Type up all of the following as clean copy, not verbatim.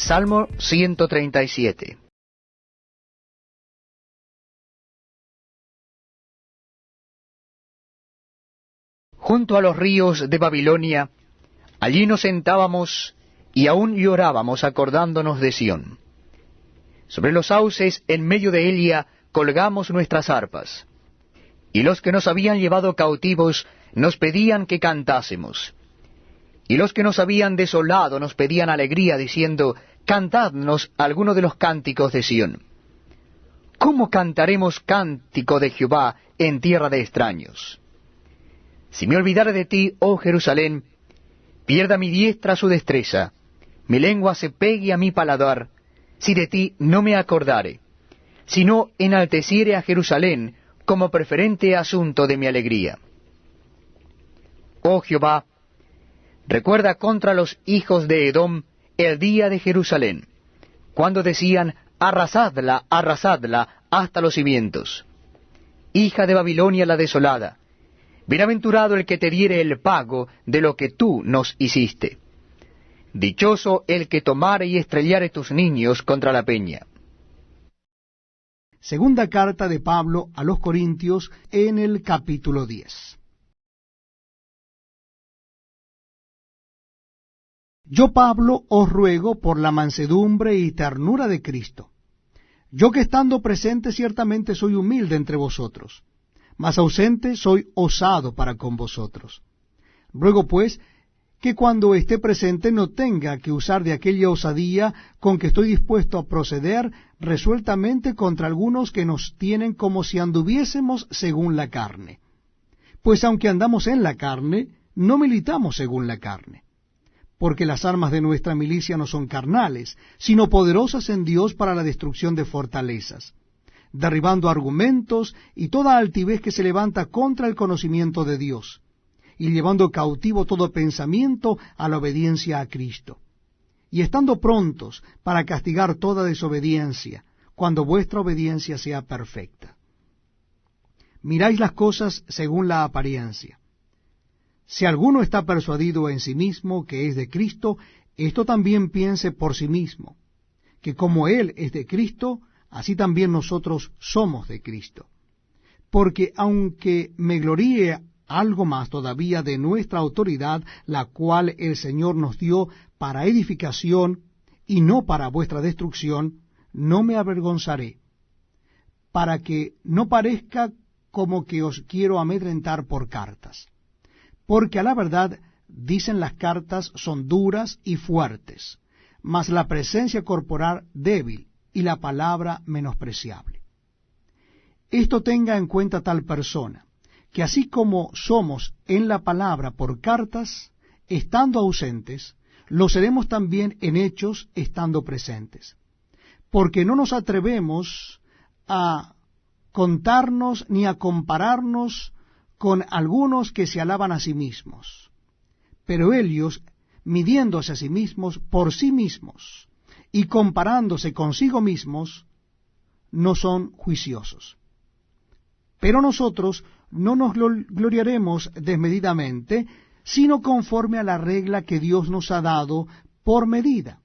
Salmo 137. Junto a los ríos de Babilonia, allí nos sentábamos y aún llorábamos acordándonos de Sión. Sobre los sauces en medio de Elia colgamos nuestras arpas, y los que nos habían llevado cautivos nos pedían que cantásemos. Y los que nos habían desolado nos pedían alegría, diciendo, cantadnos alguno de los cánticos de Sión. ¿Cómo cantaremos cántico de Jehová en tierra de extraños? Si me olvidare de ti, oh Jerusalén, pierda mi diestra su destreza, mi lengua se pegue a mi paladar, si de ti no me acordare, si no enalteciere a Jerusalén como preferente asunto de mi alegría. Oh Jehová, recuerda contra los hijos de Edom el día de Jerusalén, cuando decían, arrasadla, arrasadla, hasta los cimientos. Hija de Babilonia la desolada, bienaventurado el que te diere el pago de lo que tú nos hiciste. Dichoso el que tomare y estrellare tus niños contra la peña. Segunda carta de Pablo a los Corintios, en el capítulo 10. Yo, Pablo, os ruego por la mansedumbre y ternura de Cristo. Yo que estando presente ciertamente soy humilde entre vosotros, mas ausente soy osado para con vosotros. Ruego pues que cuando esté presente no tenga que usar de aquella osadía con que estoy dispuesto a proceder resueltamente contra algunos que nos tienen como si anduviésemos según la carne. Pues aunque andamos en la carne, no militamos según la carne. Porque las armas de nuestra milicia no son carnales, sino poderosas en Dios para la destrucción de fortalezas, derribando argumentos y toda altivez que se levanta contra el conocimiento de Dios, y llevando cautivo todo pensamiento a la obediencia a Cristo, y estando prontos para castigar toda desobediencia, cuando vuestra obediencia sea perfecta. Miráis las cosas según la apariencia. Si alguno está persuadido en sí mismo que es de Cristo, esto también piense por sí mismo, que como Él es de Cristo, así también nosotros somos de Cristo. Porque aunque me gloríe algo más todavía de nuestra autoridad, la cual el Señor nos dio para edificación y no para vuestra destrucción, no me avergonzaré, para que no parezca como que os quiero amedrentar por cartas. Porque a la verdad, dicen las cartas, son duras y fuertes, mas la presencia corporal débil y la palabra menospreciable. Esto tenga en cuenta tal persona, que así como somos en la palabra por cartas, estando ausentes, lo seremos también en hechos, estando presentes. Porque no nos atrevemos a contarnos ni a compararnos con algunos que se alaban a sí mismos. Pero ellos, midiéndose a sí mismos por sí mismos y comparándose consigo mismos, no son juiciosos. Pero nosotros no nos gloriaremos desmedidamente, sino conforme a la regla que Dios nos ha dado por medida,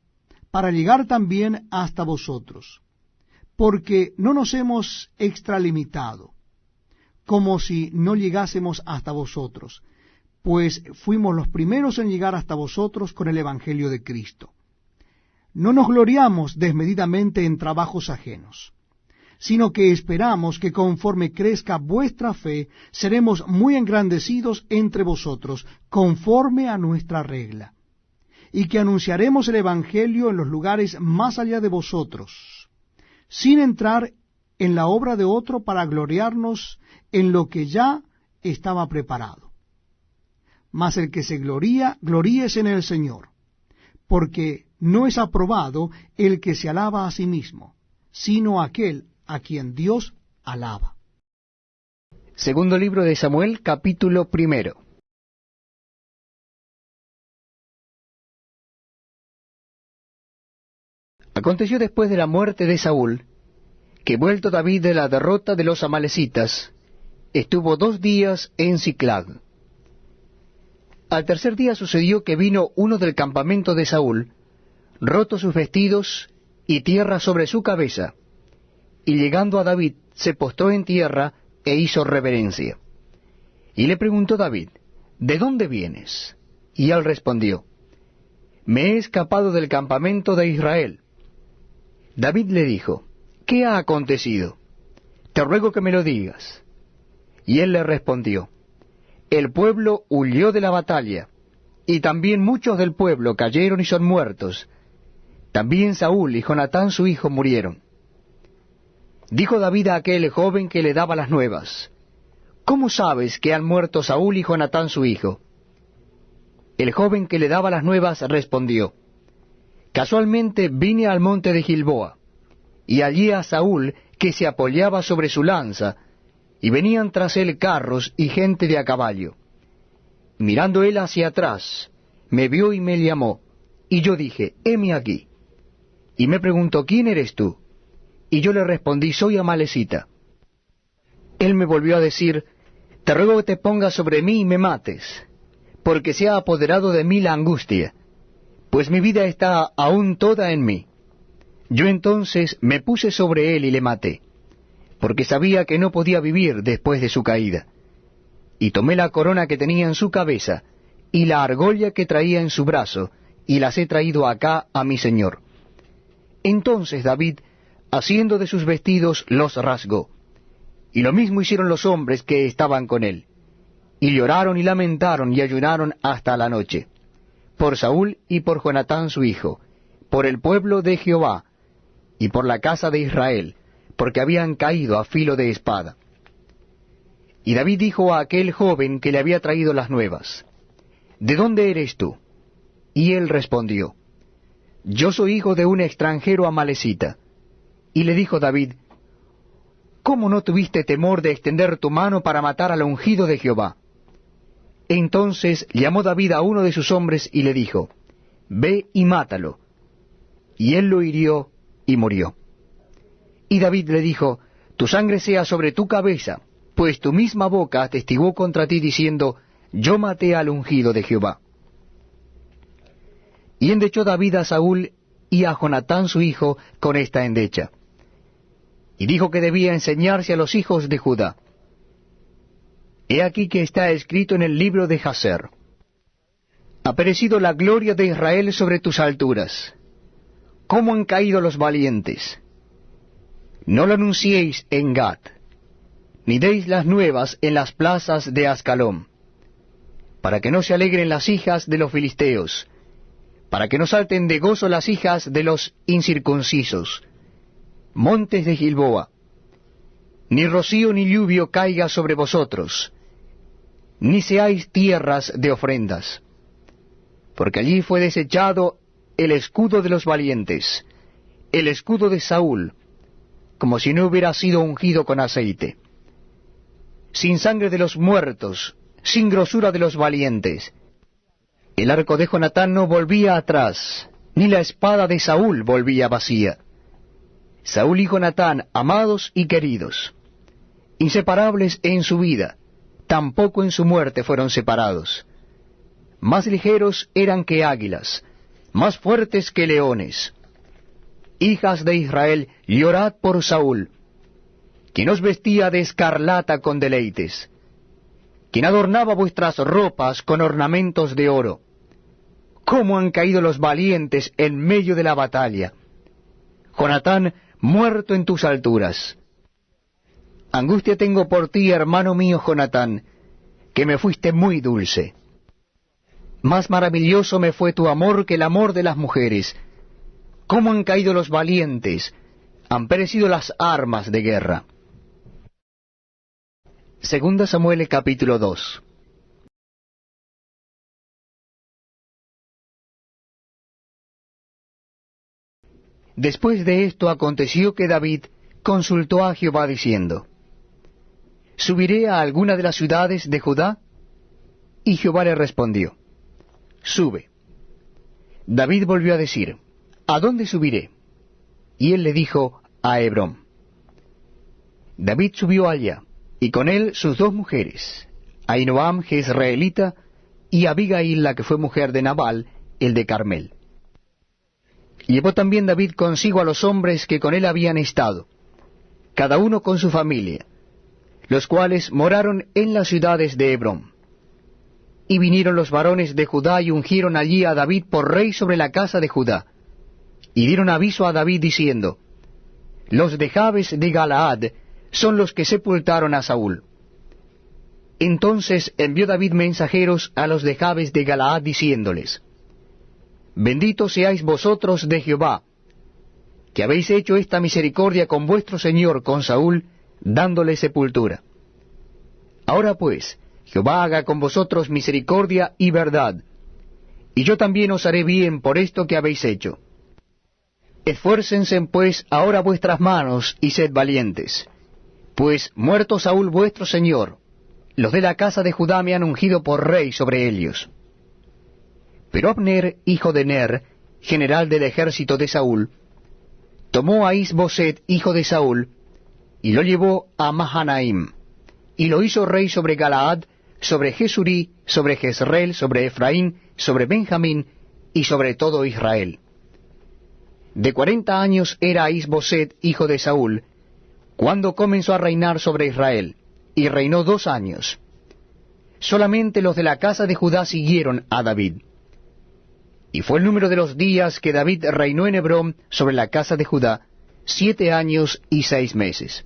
para llegar también hasta vosotros. Porque no nos hemos extralimitado, como si no llegásemos hasta vosotros, pues fuimos los primeros en llegar hasta vosotros con el Evangelio de Cristo. No nos gloriamos desmedidamente en trabajos ajenos, sino que esperamos que conforme crezca vuestra fe, seremos muy engrandecidos entre vosotros, conforme a nuestra regla, y que anunciaremos el Evangelio en los lugares más allá de vosotros, sin entrar en la obra de otro para gloriarnos en lo que ya estaba preparado. Mas el que se gloría, gloríese en el Señor, porque no es aprobado el que se alaba a sí mismo, sino aquel a quien Dios alaba. Segundo libro de Samuel, capítulo 1. Aconteció después de la muerte de Saúl, que vuelto David de la derrota de los amalecitas, estuvo 2 días en Siclag. Al tercer día sucedió que vino uno del campamento de Saúl, rotos sus vestidos y tierra sobre su cabeza. Y llegando a David, se postró en tierra e hizo reverencia. Y le preguntó David, ¿de dónde vienes? Y él respondió, me he escapado del campamento de Israel. David le dijo, ¿qué ha acontecido? Te ruego que me lo digas. Y él le respondió, el pueblo huyó de la batalla, y también muchos del pueblo cayeron y son muertos. También Saúl y Jonatán su hijo murieron. Dijo David a aquel joven que le daba las nuevas, ¿cómo sabes que han muerto Saúl y Jonatán su hijo? El joven que le daba las nuevas respondió, casualmente vine al monte de Gilboa, y hallé a Saúl que se apoyaba sobre su lanza, y venían tras él carros y gente de a caballo. Mirando él hacia atrás, me vio y me llamó, y yo dije, heme aquí. Y me preguntó, ¿quién eres tú? Y yo le respondí, soy amalecita. Él me volvió a decir, te ruego que te pongas sobre mí y me mates, porque se ha apoderado de mí la angustia, pues mi vida está aún toda en mí. Yo entonces me puse sobre él y le maté, porque sabía que no podía vivir después de su caída. Y tomé la corona que tenía en su cabeza, y la argolla que traía en su brazo, y las he traído acá a mi señor. Entonces David, haciendo de sus vestidos, los rasgó. Y lo mismo hicieron los hombres que estaban con él. Y lloraron y lamentaron y ayunaron hasta la noche, por Saúl y por Jonatán su hijo, por el pueblo de Jehová, y por la casa de Israel, porque habían caído a filo de espada. Y David dijo a aquel joven que le había traído las nuevas, ¿de dónde eres tú? Y él respondió, yo soy hijo de un extranjero amalecita. Y le dijo David, ¿cómo no tuviste temor de extender tu mano para matar al ungido de Jehová? Entonces llamó David a uno de sus hombres y le dijo, ve y mátalo. Y él lo hirió y murió. Y David le dijo, tu sangre sea sobre tu cabeza, pues tu misma boca atestiguó contra ti diciendo, yo maté al ungido de Jehová. Y endechó David a Saúl y a Jonatán su hijo con esta endecha. Y dijo que debía enseñarse a los hijos de Judá. He aquí que está escrito en el libro de Jaser. Ha perecido la gloria de Israel sobre tus alturas. ¿Cómo han caído los valientes? No lo anunciéis en Gat, ni deis las nuevas en las plazas de Ascalón, para que no se alegren las hijas de los filisteos, para que no salten de gozo las hijas de los incircuncisos. Montes de Gilboa, ni rocío ni lluvio caiga sobre vosotros, ni seáis tierras de ofrendas, porque allí fue desechado el escudo de los valientes, el escudo de Saúl, como si no hubiera sido ungido con aceite. Sin sangre de los muertos, sin grosura de los valientes. El arco de Jonatán no volvía atrás, ni la espada de Saúl volvía vacía. Saúl y Jonatán, amados y queridos, inseparables en su vida, tampoco en su muerte fueron separados. Más ligeros eran que águilas, más fuertes que leones. Hijas de Israel, llorad por Saúl, quien os vestía de escarlata con deleites, quien adornaba vuestras ropas con ornamentos de oro. ¿Cómo han caído los valientes en medio de la batalla? Jonatán, muerto en tus alturas. Angustia tengo por ti, hermano mío Jonatán, que me fuiste muy dulce. Más maravilloso me fue tu amor que el amor de las mujeres. ¿Cómo han caído los valientes? Han perecido las armas de guerra. Segunda Samuel capítulo 2. Después de esto aconteció que David consultó a Jehová diciendo, ¿subiré a alguna de las ciudades de Judá? Y Jehová le respondió, sube. David volvió a decir, ¿a dónde subiré? Y él le dijo, a Hebrón. David subió allá, y con él sus dos mujeres, Ahinoam jezreelita, y Abigail la que fue mujer de Nabal, el de Carmel. Llevó también David consigo a los hombres que con él habían estado, cada uno con su familia, los cuales moraron en las ciudades de Hebrón. Y vinieron los varones de Judá y ungieron allí a David por rey sobre la casa de Judá. Y dieron aviso a David diciendo, los de Jabes de Galaad son los que sepultaron a Saúl. Entonces envió David mensajeros a los de Jabes de Galaad diciéndoles, benditos seáis vosotros de Jehová, que habéis hecho esta misericordia con vuestro señor, con Saúl, dándole sepultura. Ahora pues, Jehová haga con vosotros misericordia y verdad, y yo también os haré bien por esto que habéis hecho. Esfuércense pues ahora vuestras manos y sed valientes, pues muerto Saúl vuestro señor, los de la casa de Judá me han ungido por rey sobre ellos. Pero Abner, hijo de Ner, general del ejército de Saúl, tomó a Is-Boset, hijo de Saúl, y lo llevó a Mahanaim, y lo hizo rey sobre Galaad, sobre Jesurí, sobre Jezreel, sobre Efraín, sobre Benjamín, y sobre todo Israel. De 40 años era Is-Boset, hijo de Saúl, cuando comenzó a reinar sobre Israel, y reinó 2 años. Solamente los de la casa de Judá siguieron a David. Y fue el número de los días que David reinó en Hebrón sobre la casa de Judá, 7 años y 6 meses.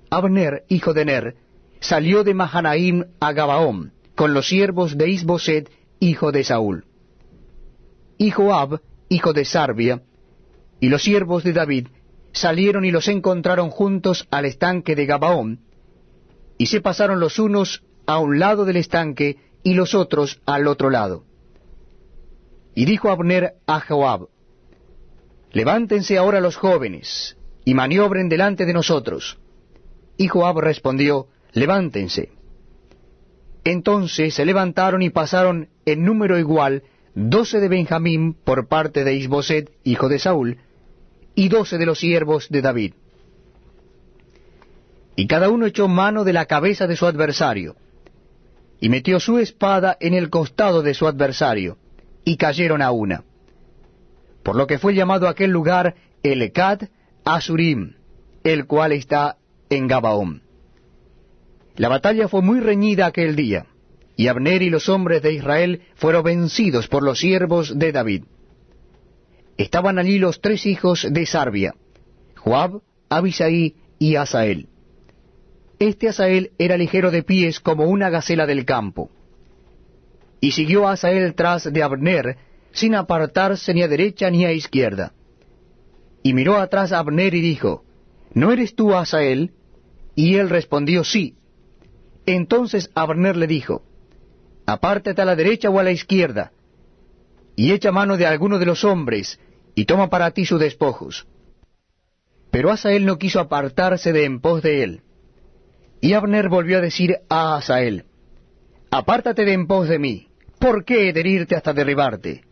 Abner, hijo de Ner, salió de Mahanaim a Gabaón, con los siervos de Is-Boset, hijo de Saúl. Y Joab, hijo de Sarbia, y los siervos de David, salieron y los encontraron juntos al estanque de Gabaón, y se pasaron los unos a un lado del estanque, y los otros al otro lado. Y dijo Abner a Joab, levántense ahora los jóvenes, y maniobren delante de nosotros. Y Joab respondió, levántense. Entonces se levantaron y pasaron en número igual 12 de Benjamín por parte de Is-Boset, hijo de Saúl, y 12 de los siervos de David. Y cada uno echó mano de la cabeza de su adversario, y metió su espada en el costado de su adversario, y cayeron a una. Por lo que fue llamado aquel lugar Elecad Asurim, el cual está en Gabaón. La batalla fue muy reñida aquel día, y Abner y los hombres de Israel fueron vencidos por los siervos de David. Estaban allí los 3 hijos de Sarbia, Joab, Abisaí y Asael. Este Asael era ligero de pies como una gacela del campo. Y siguió Asael tras de Abner, sin apartarse ni a derecha ni a izquierda. Y miró atrás a Abner y dijo, ¿no eres tú Asael? Y él respondió, sí. Entonces Abner le dijo, apártate a la derecha o a la izquierda, y echa mano de alguno de los hombres, y toma para ti sus despojos. Pero Asael no quiso apartarse de en pos de él. Y Abner volvió a decir a Asael, apártate de en pos de mí, ¿por qué he de herirte hasta derribarte?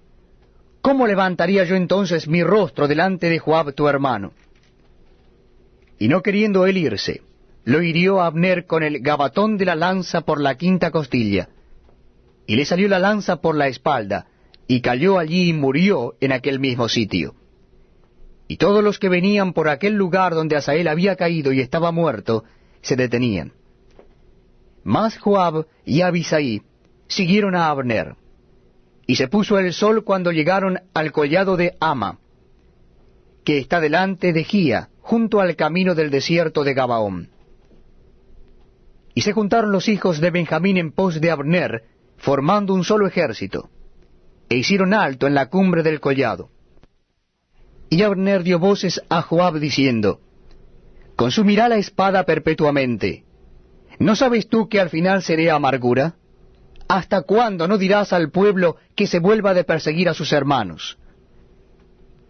¿Cómo levantaría yo entonces mi rostro delante de Joab tu hermano? Y no queriendo él irse, lo hirió a Abner con el gabatón de la lanza por la 5ª costilla, y le salió la lanza por la espalda, y cayó allí y murió en aquel mismo sitio. Y todos los que venían por aquel lugar donde Asael había caído y estaba muerto, se detenían. Mas Joab y Abisaí siguieron a Abner, y se puso el sol cuando llegaron al collado de Ama, que está delante de Gía, junto al camino del desierto de Gabaón. Y se juntaron los hijos de Benjamín en pos de Abner, formando un solo ejército, e hicieron alto en la cumbre del collado. Y Abner dio voces a Joab diciendo, consumirá la espada perpetuamente. ¿No sabes tú que al final seré amargura? ¿Hasta cuándo no dirás al pueblo que se vuelva de perseguir a sus hermanos?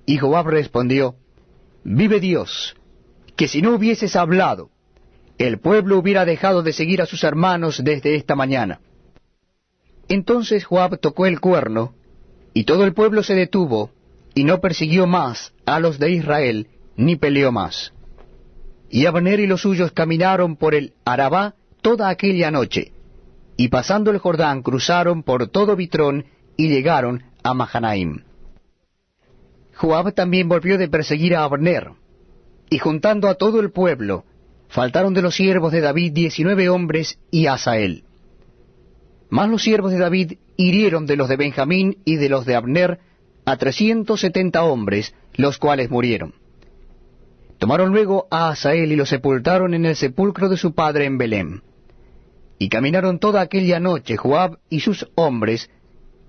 Y Joab respondió, vive Dios, que si no hubieses hablado, el pueblo hubiera dejado de seguir a sus hermanos desde esta mañana. Entonces Joab tocó el cuerno, y todo el pueblo se detuvo, y no persiguió más a los de Israel, ni peleó más. Y Abner y los suyos caminaron por el Arabá toda aquella noche, y pasando el Jordán cruzaron por todo Bitrón, y llegaron a Mahanaim. Joab también volvió de perseguir a Abner, y juntando a todo el pueblo, faltaron de los siervos de David 19 hombres y Asael. Mas los siervos de David hirieron de los de Benjamín y de los de Abner a 370 hombres, los cuales murieron. Tomaron luego a Asael y lo sepultaron en el sepulcro de su padre en Belén. Y caminaron toda aquella noche Joab y sus hombres,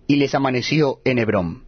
y les amaneció en Hebrón.